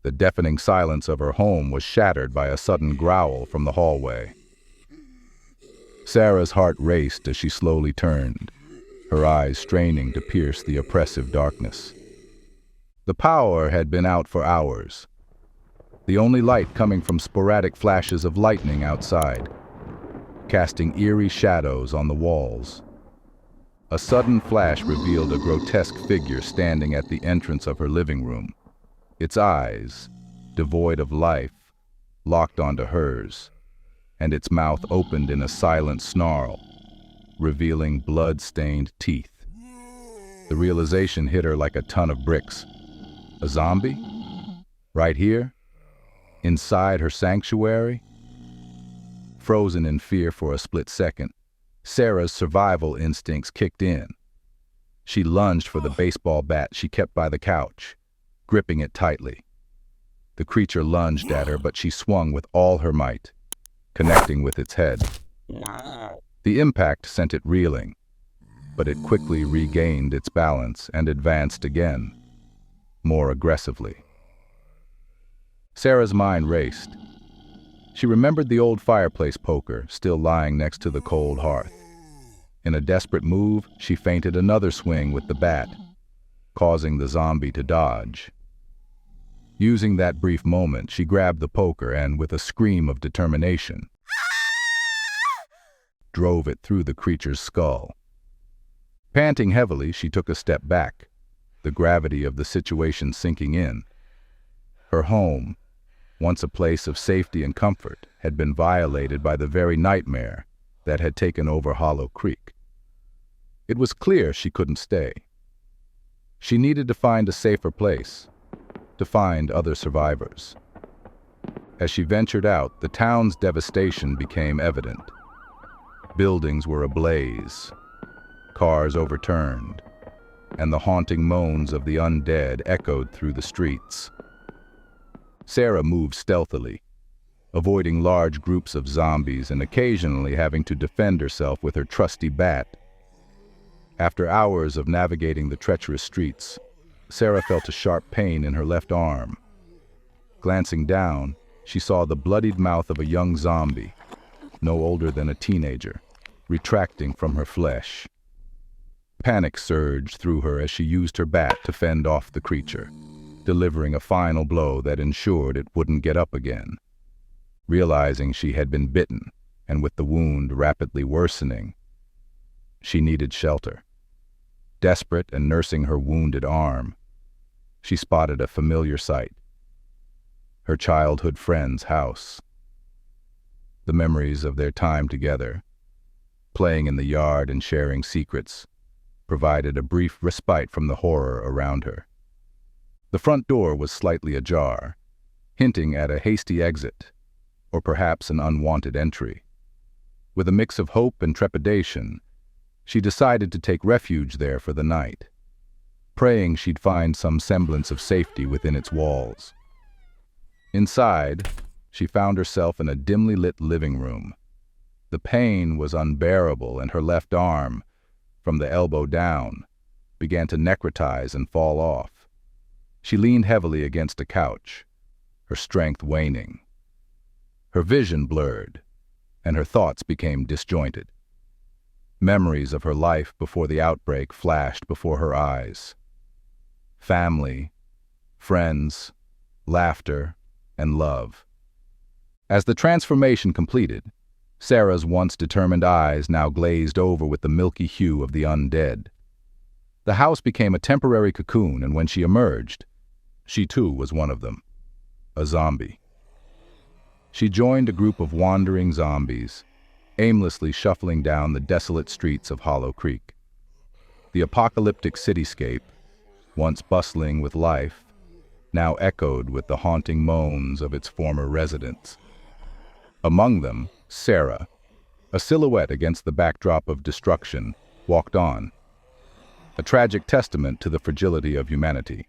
The deafening silence of her home was shattered by a sudden growl from the hallway. Sarah's heart raced as she slowly turned, her eyes straining to pierce the oppressive darkness. The power had been out for hours, the only light coming from sporadic flashes of lightning outside, casting eerie shadows on the walls. A sudden flash revealed a grotesque figure standing at the entrance of her living room, its eyes, devoid of life, locked onto hers, and its mouth opened in a silent snarl, revealing blood-stained teeth. The realization hit her like a ton of bricks. A zombie? Right here? Inside her sanctuary? Frozen in fear for a split second, Sarah's survival instincts kicked in. She lunged for the baseball bat she kept by the couch, gripping it tightly. The creature lunged at her, but she swung with all her might, connecting with its head. The impact sent it reeling, but it quickly regained its balance and advanced again, more aggressively. Sarah's mind raced. She remembered the old fireplace poker still lying next to the cold hearth. In a desperate move, she feinted another swing with the bat, causing the zombie to dodge. Using that brief moment, she grabbed the poker and, with a scream of determination, drove it through the creature's skull. Panting heavily, she took a step back, the gravity of the situation sinking in. Her home, once a place of safety and comfort, had been violated by the very nightmare that had taken over Hollow Creek. It was clear she couldn't stay. She needed to find a safer place, to find other survivors. As she ventured out, the town's devastation became evident. Buildings were ablaze, cars overturned, and the haunting moans of the undead echoed through the streets. Sarah moved stealthily, avoiding large groups of zombies and occasionally having to defend herself with her trusty bat. After hours of navigating the treacherous streets, Sarah felt a sharp pain in her left arm. Glancing down, she saw the bloodied mouth of a young zombie, no older than a teenager, retracting from her flesh. Panic surged through her as she used her bat to fend off the creature, delivering a final blow that ensured it wouldn't get up again. Realizing she had been bitten, and with the wound rapidly worsening, she needed shelter. Desperate and nursing her wounded arm, she spotted a familiar sight: her childhood friend's house. The memories of their time together, playing in the yard and sharing secrets, provided a brief respite from the horror around her. The front door was slightly ajar, hinting at a hasty exit, or perhaps an unwanted entry. With a mix of hope and trepidation, she decided to take refuge there for the night, praying she'd find some semblance of safety within its walls. Inside, she found herself in a dimly lit living room. The pain was unbearable, and her left arm, from the elbow down, began to necrotize and fall off. She leaned heavily against a couch, her strength waning. Her vision blurred, and her thoughts became disjointed. Memories of her life before the outbreak flashed before her eyes. Family, friends, laughter, and love. As the transformation completed, Sarah's once determined eyes now glazed over with the milky hue of the undead. The house became a temporary cocoon, and when she emerged, she too was one of them, a zombie. She joined a group of wandering zombies, aimlessly shuffling down the desolate streets of Hollow Creek. The apocalyptic cityscape, once bustling with life, now echoed with the haunting moans of its former residents. Among them, Sarah, a silhouette against the backdrop of destruction, walked on, a tragic testament to the fragility of humanity.